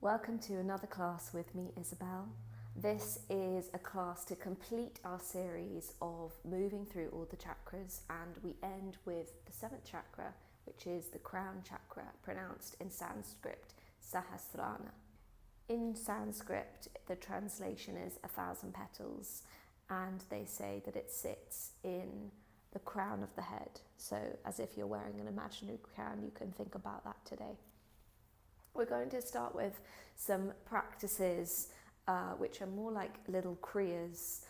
Welcome to another class with me, Isabel. This is a class to complete our series of moving through all the chakras, and we end with the seventh chakra, which is the Crown Chakra, pronounced in Sanskrit, Sahasrara. In Sanskrit, the translation is 1,000 petals, and they say that it sits in the crown of the head. So as if you're wearing an imaginary crown, you can think about that today. We're going to start with some practices which are more like little kriyas.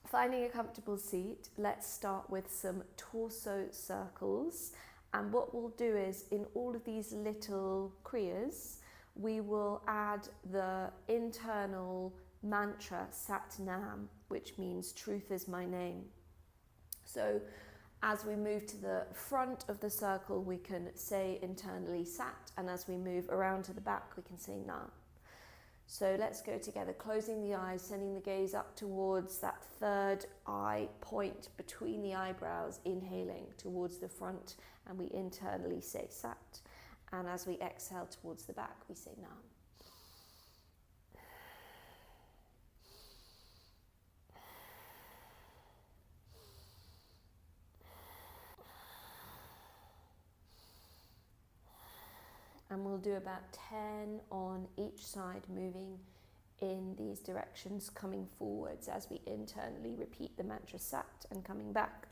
Finding a comfortable seat, let's start with some torso circles. And what we'll do is, in all of these little kriyas, we will add the internal mantra Sat Nam, which means truth is my name. So as we move to the front of the circle, we can say internally Sat, and as we move around to the back, we can say Nam. So let's go together, closing the eyes, sending the gaze up towards that third eye point between the eyebrows, inhaling towards the front, and we internally say Sat. And as we exhale towards the back, we say Nam. And we'll do about 10 on each side, moving in these directions, coming forwards as we internally repeat the mantra Sat, and coming back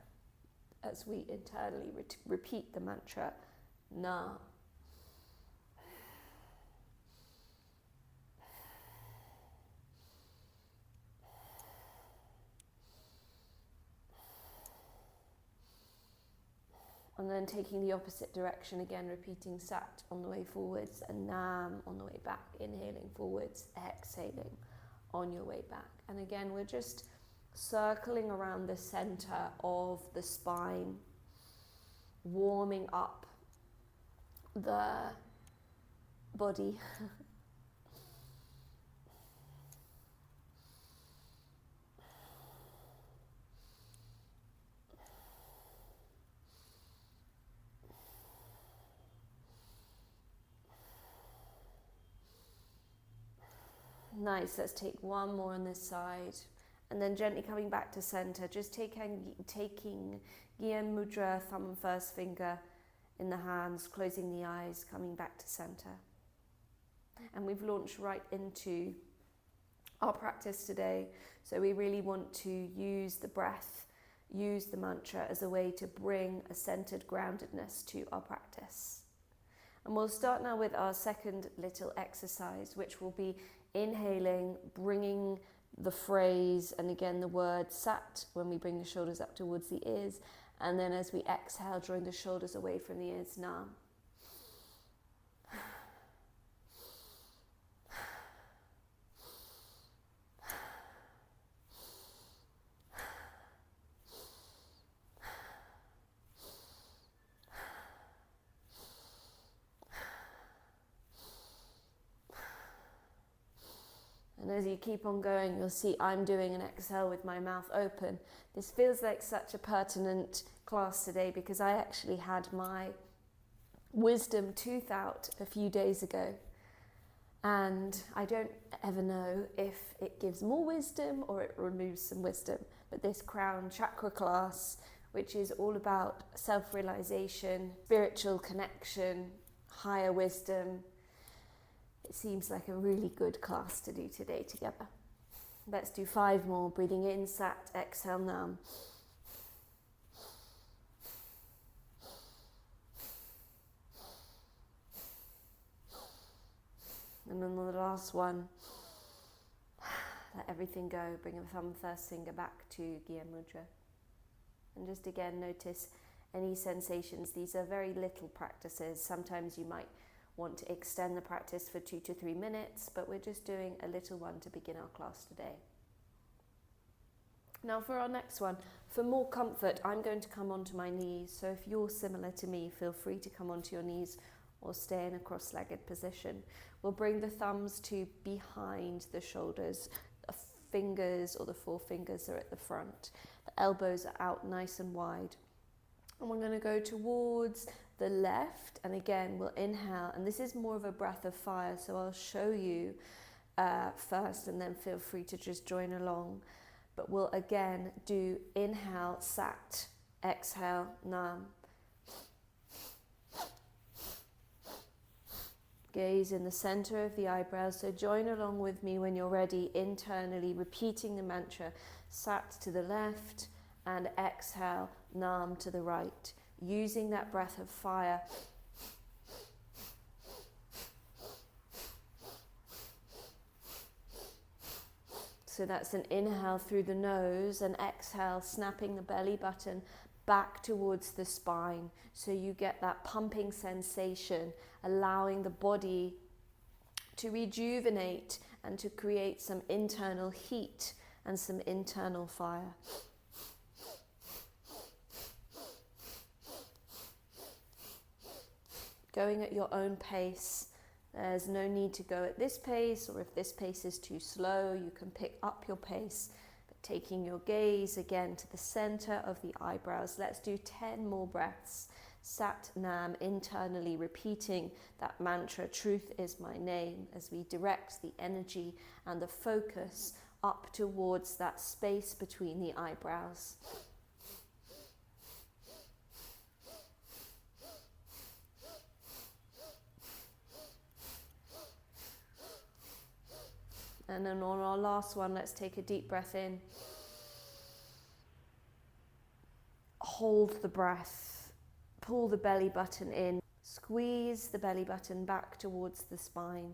as we internally repeat the mantra Na. And then taking the opposite direction again, repeating Sat on the way forwards and Nam on the way back, inhaling forwards, exhaling on your way back. And again, we're just circling around the center of the spine, warming up the body. Nice, let's take one more on this side, and then gently coming back to center, just taking Gyan Mudra, thumb and first finger in the hands, closing the eyes, coming back to center. And we've launched right into our practice today, so we really want to use the breath, use the mantra as a way to bring a centered groundedness to our practice. And we'll start now with our second little exercise, which will be inhaling, bringing the phrase and again the word Sat when we bring the shoulders up towards the ears, and then as we exhale, drawing the shoulders away from the ears, Nam. And as you keep on going, you'll see I'm doing an exhale with my mouth open. This feels like such a pertinent class today because I actually had my wisdom tooth out a few days ago. And I don't ever know if it gives more wisdom or it removes some wisdom. But this Crown Chakra class, which is all about self-realization, spiritual connection, higher wisdom, it seems like a really good class to do today together. Let's do 5 more. Breathing in, Sat, exhale, Nam. And then the last one, let everything go. Bring the thumb first finger back to Gyan Mudra. And just again, notice any sensations. These are very little practices. Sometimes you might want to extend the practice for 2 to 3 minutes, but we're just doing a little one to begin our class today. Now for our next one, for more comfort, I'm going to come onto my knees. So if you're similar to me, feel free to come onto your knees or stay in a cross-legged position. We'll bring the thumbs to behind the shoulders. The fingers or the forefingers are at the front. The elbows are out nice and wide. And we're going to go towards the left, and again we'll inhale, and this is more of a breath of fire, so I'll show you first and then feel free to just join along. But we'll again do inhale, sat, exhale, nam. Gaze in the center of the eyebrows, so join along with me when you're ready, internally repeating the mantra, sat to the left and exhale, nam to the right, using that breath of fire. So that's an inhale through the nose, and exhale, snapping the belly button back towards the spine, so you get that pumping sensation, allowing the body to rejuvenate and to create some internal heat and some internal fire. Going at your own pace. There's no need to go at this pace, or if this pace is too slow, you can pick up your pace. But taking your gaze again to the center of the eyebrows. Let's do 10 more breaths. Sat Nam, internally repeating that mantra, truth is my name, as we direct the energy and the focus up towards that space between the eyebrows. And then on our last one, let's take a deep breath in. Hold the breath. Pull the belly button in. Squeeze the belly button back towards the spine.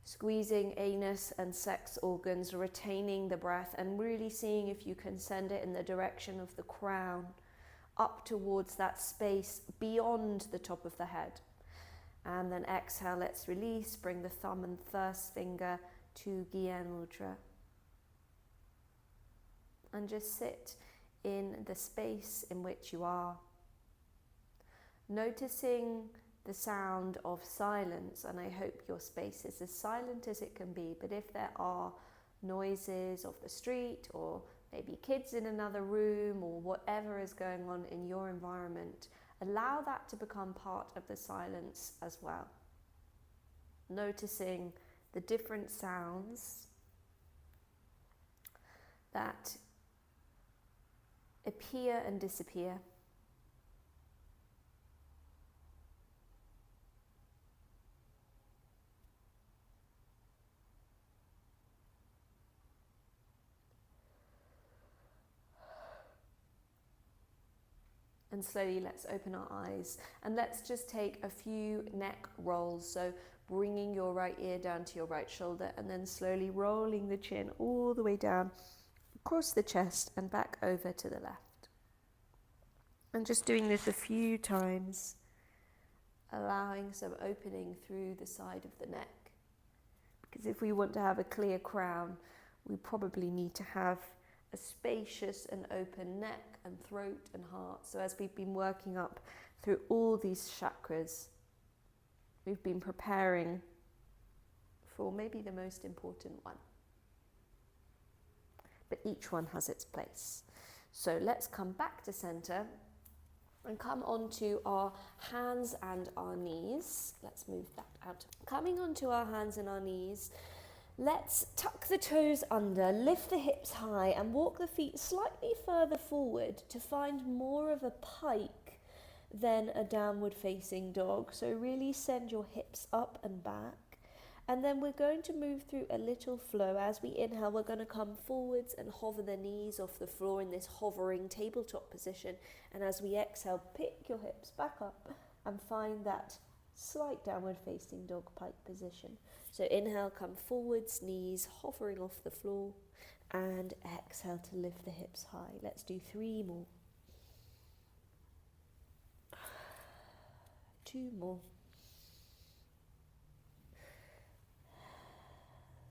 Squeezing anus and sex organs, retaining the breath, and really seeing if you can send it in the direction of the crown, up towards that space beyond the top of the head. And then exhale, let's release. Bring the thumb and first finger to Gyan Mudra, and just sit in the space in which you are, noticing the sound of silence. And I hope your space is as silent as it can be, but if there are noises of the street, or maybe kids in another room, or whatever is going on in your environment, allow that to become part of the silence as well, noticing the different sounds that appear and disappear. And slowly let's open our eyes, and let's just take a few neck rolls. So bringing your right ear down to your right shoulder, and then slowly rolling the chin all the way down across the chest and back over to the left. And just doing this a few times, allowing some opening through the side of the neck. Because if we want to have a clear crown, we probably need to have a spacious and open neck and throat and heart. So as we've been working up through all these chakras, we've been preparing for maybe the most important one. But each one has its place. So let's come back to center and come onto our hands and our knees. Let's move that out. Coming onto our hands and our knees, let's tuck the toes under, lift the hips high, and walk the feet slightly further forward to find more of a pike than a downward facing dog. So really send your hips up and back. And then we're going to move through a little flow. As we inhale, we're going to come forwards and hover the knees off the floor in this hovering tabletop position. And as we exhale, pick your hips back up and find that slight downward facing dog pike position. So inhale, come forwards, knees hovering off the floor, and exhale to lift the hips high. Let's do 3 more. 2 more.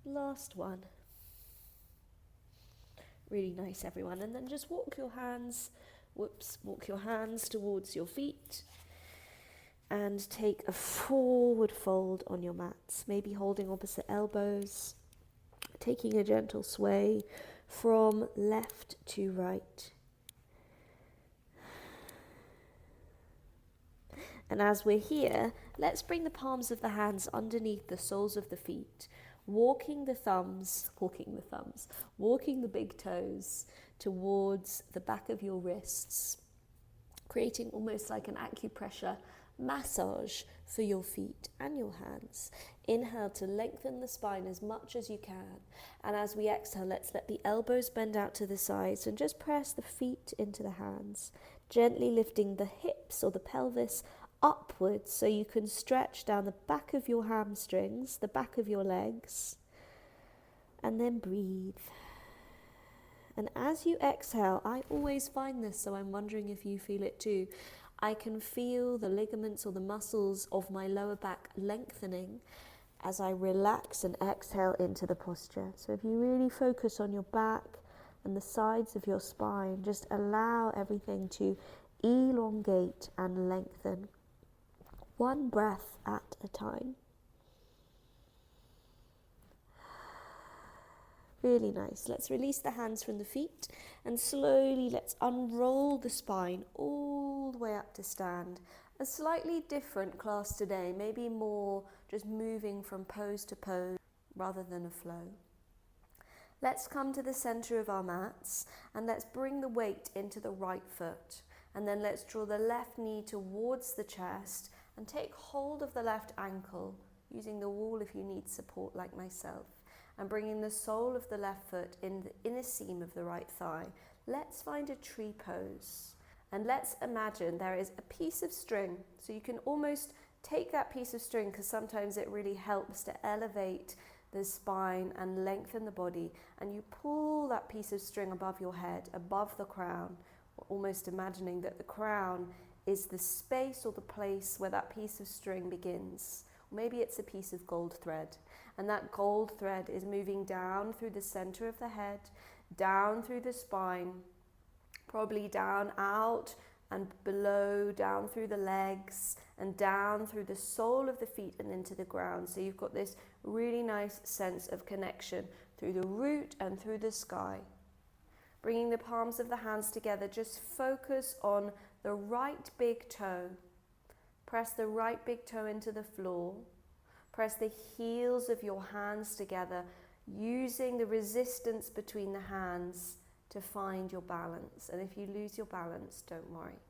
Last one. Really nice, everyone. And then just walk your hands towards your feet. And take a forward fold on your mats, maybe holding opposite elbows, taking a gentle sway from left to right. And as we're here, let's bring the palms of the hands underneath the soles of the feet, walking the big toes towards the back of your wrists, creating almost like an acupressure massage for your feet and your hands. Inhale to lengthen the spine as much as you can. And as we exhale, let's let the elbows bend out to the sides and just press the feet into the hands, gently lifting the hips or the pelvis upwards so you can stretch down the back of your hamstrings, the back of your legs, and then breathe. And as you exhale, I always find this, so I'm wondering if you feel it too, I can feel the ligaments or the muscles of my lower back lengthening as I relax and exhale into the posture. So if you really focus on your back and the sides of your spine, just allow everything to elongate and lengthen, one breath at a time. Really nice. Let's release the hands from the feet and slowly let's unroll the spine all the way up to stand. A slightly different class today, maybe more just moving from pose to pose rather than a flow. Let's come to the center of our mats and let's bring the weight into the right foot. And then let's draw the left knee towards the chest and take hold of the left ankle, using the wall if you need support like myself. And bringing the sole of the left foot in the inner seam of the right thigh. Let's find a tree pose. And let's imagine there is a piece of string. So you can almost take that piece of string, because sometimes it really helps to elevate the spine and lengthen the body. And you pull that piece of string above your head, above the crown, almost imagining that the crown is the space or the place where that piece of string begins. Or maybe it's a piece of gold thread. And that gold thread is moving down through the center of the head, down through the spine, probably down out and below, down through the legs, and down through the sole of the feet and into the ground. So you've got this really nice sense of connection through the root and through the sky. Bringing the palms of the hands together, just focus on the right big toe. Press the right big toe into the floor. Press the heels of your hands together, using the resistance between the hands to find your balance. And if you lose your balance, don't worry.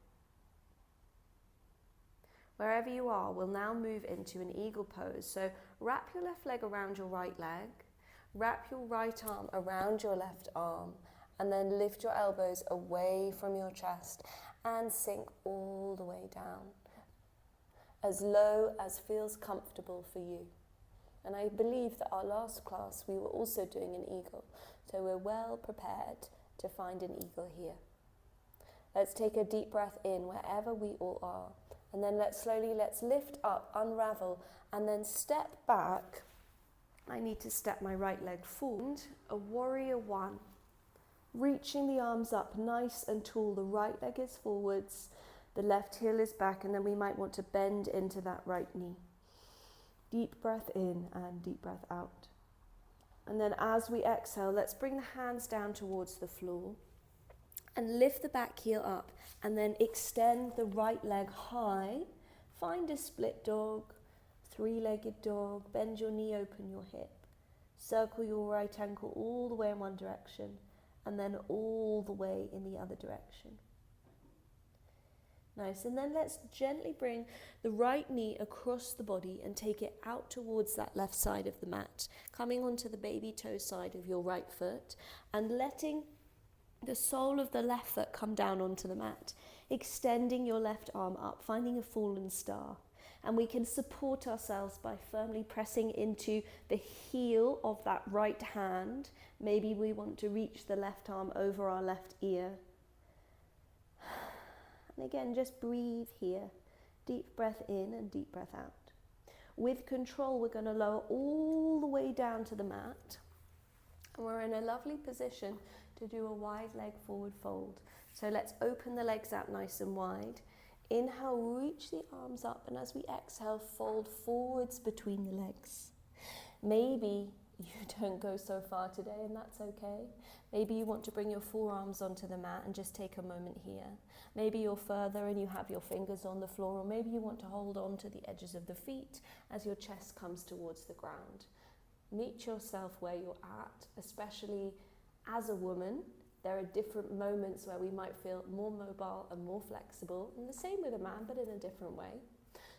Wherever you are, we'll now move into an eagle pose. So wrap your left leg around your right leg, wrap your right arm around your left arm, and then lift your elbows away from your chest and sink all the way down, as low as feels comfortable for you. And I believe that our last class we were also doing an eagle, so we're well prepared to find an eagle here. Let's take a deep breath in wherever we all are, and then let's lift up, unravel, and then step back. I need to step my right leg forward, a warrior one, reaching the arms up nice and tall. The right leg is forwards, the left heel is back, and then we might want to bend into that right knee. Deep breath in and deep breath out. And then as we exhale, let's bring the hands down towards the floor and lift the back heel up, and then extend the right leg high. Find a split dog, three-legged dog, bend your knee, open your hip. Circle your right ankle all the way in one direction and then all the way in the other direction. Nice, and then let's gently bring the right knee across the body and take it out towards that left side of the mat, coming onto the baby toe side of your right foot and letting the sole of the left foot come down onto the mat, extending your left arm up, finding a fallen star. And we can support ourselves by firmly pressing into the heel of that right hand. Maybe we want to reach the left arm over our left ear. And again, just breathe here. Deep breath in and deep breath out. With control, we're going to lower all the way down to the mat. And we're in a lovely position to do a wide leg forward fold. So let's open the legs out nice and wide. Inhale, reach the arms up, and as we exhale, fold forwards between the legs. Maybe you don't go so far today, and that's okay. Maybe you want to bring your forearms onto the mat and just take a moment here. Maybe you're further and you have your fingers on the floor, or maybe you want to hold on to the edges of the feet as your chest comes towards the ground. Meet yourself where you're at, especially as a woman. There are different moments where we might feel more mobile and more flexible, and the same with a man, but in a different way.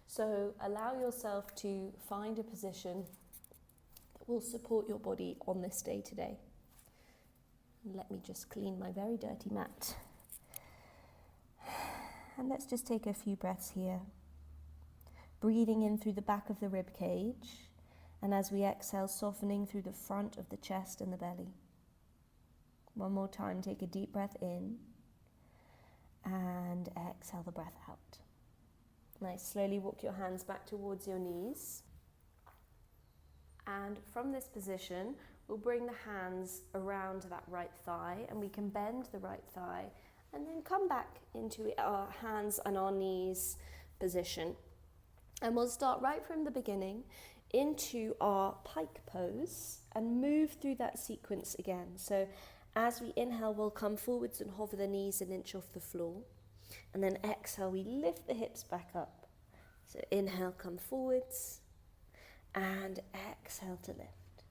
So allow yourself to find a position that will support your body on this day today. Let me just clean my very dirty mat. And let's just take a few breaths here. Breathing in through the back of the rib cage, and as we exhale, softening through the front of the chest and the belly. One more time, take a deep breath in, and exhale the breath out. Nice, slowly walk your hands back towards your knees. And from this position, we'll bring the hands around that right thigh, and we can bend the right thigh and then come back into our hands and our knees position. And we'll start right from the beginning into our pike pose and move through that sequence again. So as we inhale, we'll come forwards and hover the knees an inch off the floor. And then exhale, we lift the hips back up. So inhale, come forwards, and exhale to lift.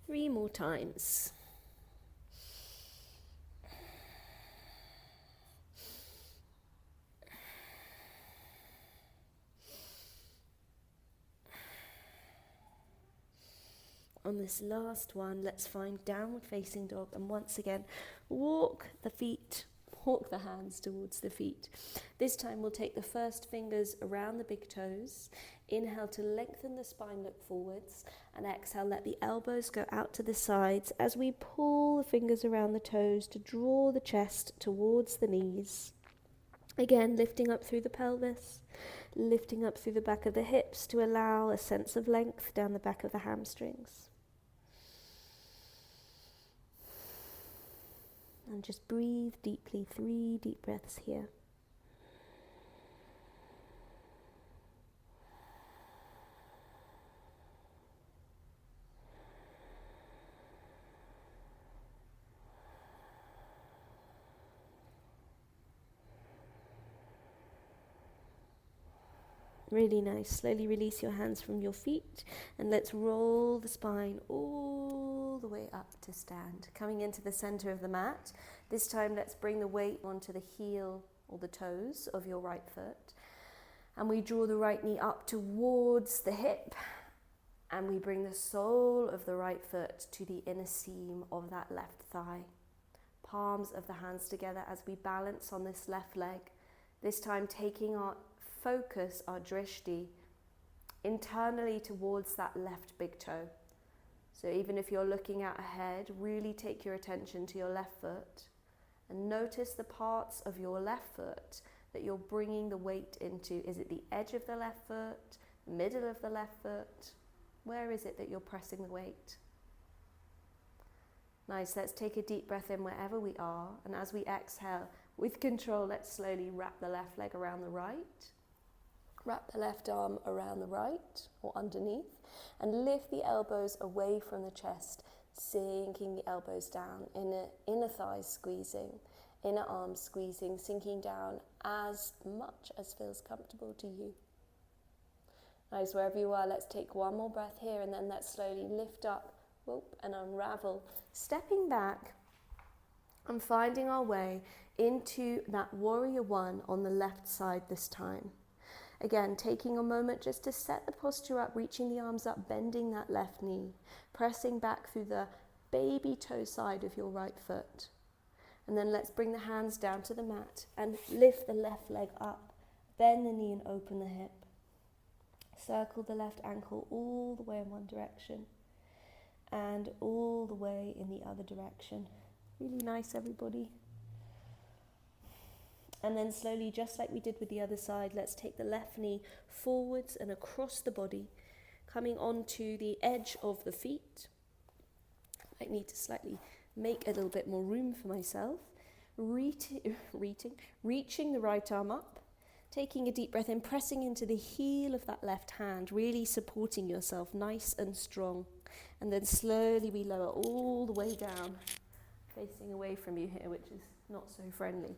3 more times. On this last one, let's find downward facing dog, and once again, walk the hands towards the feet. This time we'll take the first fingers around the big toes. Inhale to lengthen the spine, look forwards, and exhale, let the elbows go out to the sides as we pull the fingers around the toes to draw the chest towards the knees. Again, lifting up through the pelvis, lifting up through the back of the hips to allow a sense of length down the back of the hamstrings. And just breathe deeply, 3 deep breaths here. Really nice. Slowly release your hands from your feet, and let's roll the spine all the way up to stand. Coming into the center of the mat. This time let's bring the weight onto the heel or the toes of your right foot. And we draw the right knee up towards the hip, and we bring the sole of the right foot to the inner seam of that left thigh. Palms of the hands together as we balance on this left leg. This time taking our focus, our drishti, internally towards that left big toe. So even if you're looking out ahead, really take your attention to your left foot and notice the parts of your left foot that you're bringing the weight into. Is it the edge of the left foot, middle of the left foot? Where is it that you're pressing the weight? Nice, let's take a deep breath in wherever we are, and as we exhale, with control, let's slowly wrap the left leg around the right. Wrap the left arm around the right or underneath, and lift the elbows away from the chest, sinking the elbows down, inner thighs squeezing, inner arms squeezing, sinking down as much as feels comfortable to you. Nice, wherever you are, let's take one more breath here, and then let's slowly lift up, and unravel, stepping back and finding our way into that warrior one on the left side this time. Again, taking a moment just to set the posture up, reaching the arms up, bending that left knee, pressing back through the baby toe side of your right foot. And then let's bring the hands down to the mat and lift the left leg up, bend the knee and open the hip. Circle the left ankle all the way in one direction and all the way in the other direction. Really nice, everybody. And then slowly, just like we did with the other side, let's take the left knee forwards and across the body, coming onto the edge of the feet. I need to slightly make a little bit more room for myself. Reaching the right arm up, Taking a deep breath in, pressing into the heel of that left hand, really supporting yourself nice and strong. And then slowly we lower all the way down, facing away from you here, which is not so friendly.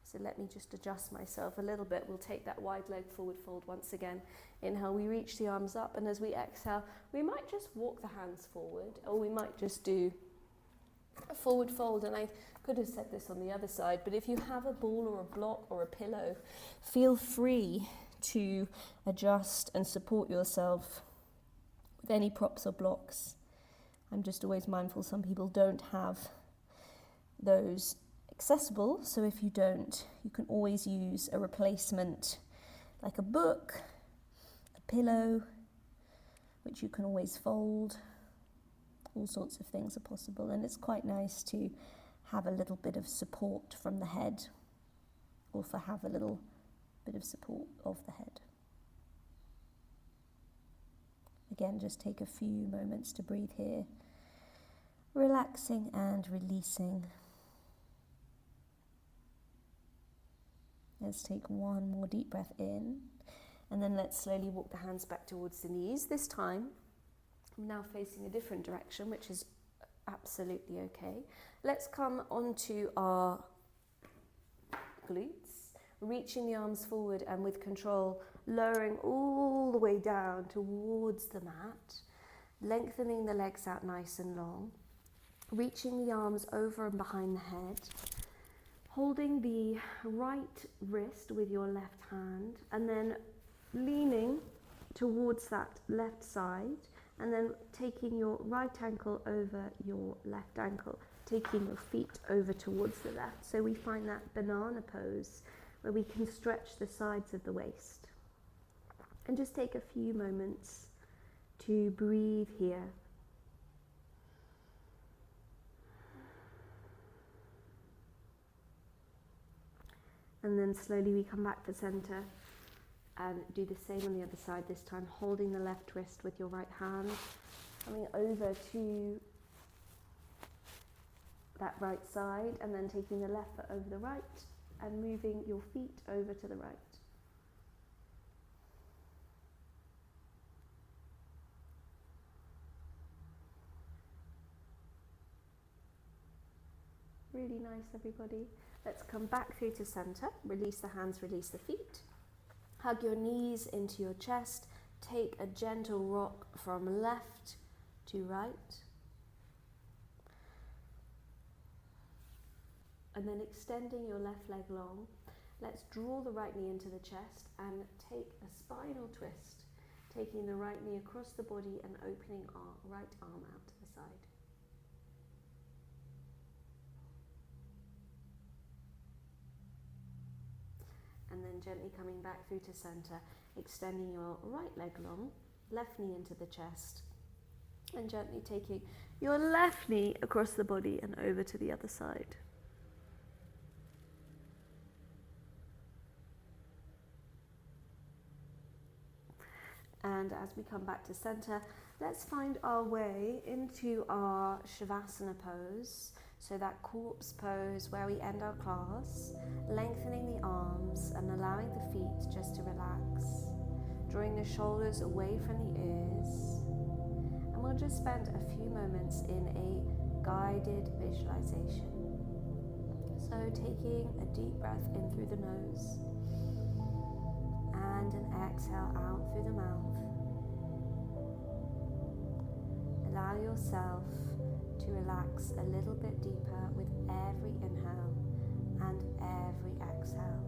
So let me just adjust myself a little bit. We'll take that wide leg forward fold once again. Inhale, we reach the arms up, and as we exhale, we might just walk the hands forward, or we might just do a forward fold. And I could have said this on the other side, but if you have a ball or a block or a pillow, feel free to adjust and support yourself with any props or blocks. I'm just always mindful some people don't have those accessible, so if you don't, you can always use a replacement like a book, a pillow, which you can always fold. All sorts of things are possible, and it's quite nice to have a little bit of support from the head, or for have a little bit of support of the head. Again, just take a few moments to breathe here, relaxing and releasing. Let's take one more deep breath in, and then let's slowly walk the hands back towards the knees. This time, I'm now facing a different direction, which is absolutely okay. Let's come onto our glutes, reaching the arms forward and with control, lowering all the way down towards the mat, lengthening the legs out nice and long, reaching the arms over and behind the head, holding the right wrist with your left hand, and then leaning towards that left side, and then taking your right ankle over your left ankle, taking your feet over towards the left. So we find that banana pose where we can stretch the sides of the waist. And just take a few moments to breathe here. And then slowly we come back to center and do the same on the other side, this time holding the left wrist with your right hand, coming over to that right side, and then taking the left foot over the right and moving your feet over to the right. Really nice, everybody. Let's come back through to center. Release the hands, release the feet. Hug your knees into your chest. Take a gentle rock from left to right. And then extending your left leg long, let's draw the right knee into the chest and take a spinal twist, taking the right knee across the body and opening our right arm out to the side. And then gently coming back through to center, extending your right leg long, left knee into the chest, and gently taking your left knee across the body and over to the other side. And as we come back to center, let's find our way into our Shavasana pose. So that corpse pose where we end our class, lengthening the arms and allowing the feet just to relax, drawing the shoulders away from the ears. And we'll just spend a few moments in a guided visualization. So taking a deep breath in through the nose and an exhale out through the mouth. Allow yourself to relax a little bit deeper with every inhale and every exhale.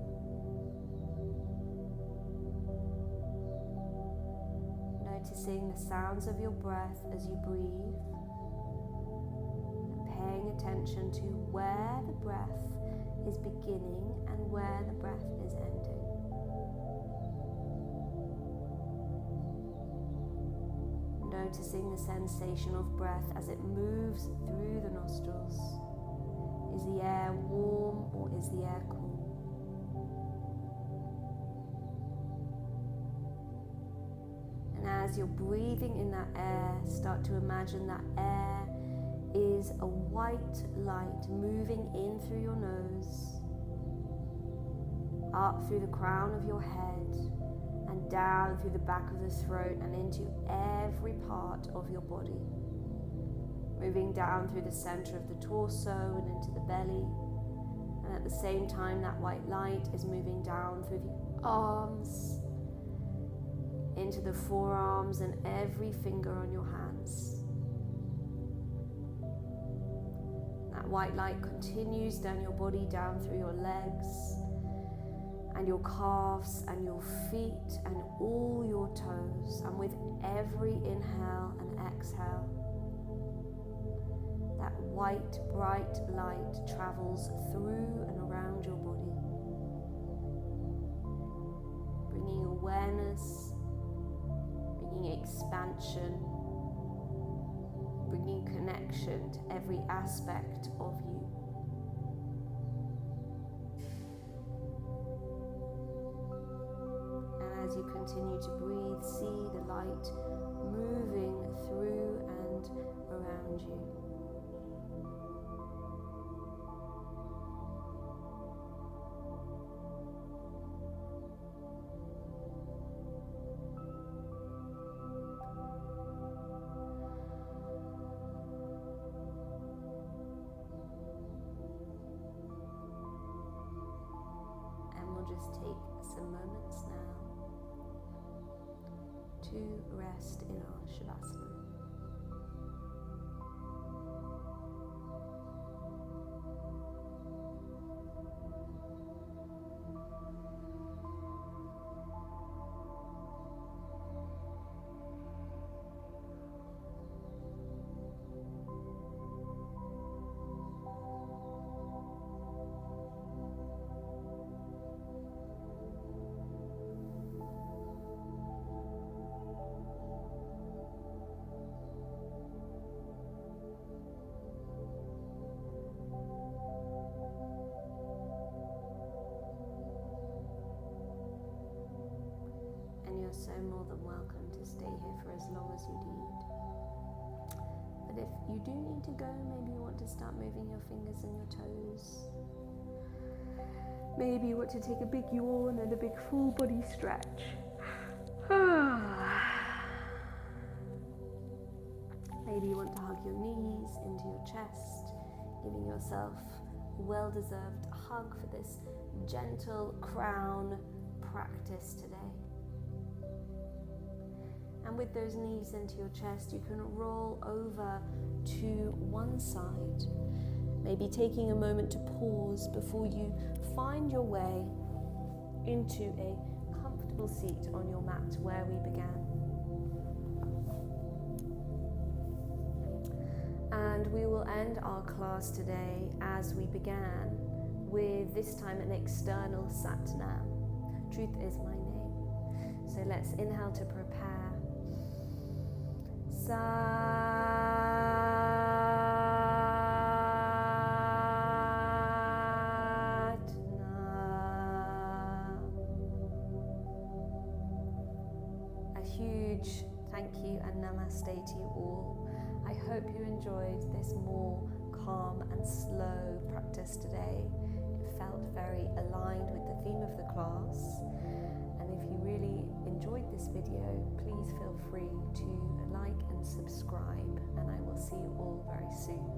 Noticing the sounds of your breath as you breathe, and paying attention to where the breath is beginning and where the breath is ending. Noticing the sensation of breath as it moves through the nostrils. Is the air warm or is the air cool? And as you're breathing in that air, start to imagine that air is a white light moving in through your nose, up through the crown of your head and down through the back of the throat and into every part of your body. Moving down through the center of the torso and into the belly. And at the same time, that white light is moving down through the arms, into the forearms and every finger on your hands. That white light continues down your body, down through your legs and your calves and your feet and all your toes. And with every inhale and exhale, that white, bright light travels through and around your body, bringing awareness, bringing expansion, bringing connection to every aspect of you. And as you continue to breathe, see the light moving through and around you. Just take some moments now to rest in our Shavasana. You're so more than welcome to stay here for as long as you need. But if you do need to go, maybe you want to start moving your fingers and your toes. Maybe you want to take a big yawn and a big full body stretch. Maybe you want to hug your knees into your chest, giving yourself a well-deserved hug for this gentle crown practice today. And with those knees into your chest, you can roll over to one side, maybe taking a moment to pause before you find your way into a comfortable seat on your mat where we began. And we will end our class today as we began, with this time an external Satnam. Truth is my name. So let's inhale to prepare. Sat Nam. A huge thank you and namaste to you all. I hope you enjoyed this more calm and slow practice today. It felt very aligned with the theme of the class. And if you really enjoyed this video, please feel free to like and subscribe, and I will see you all very soon.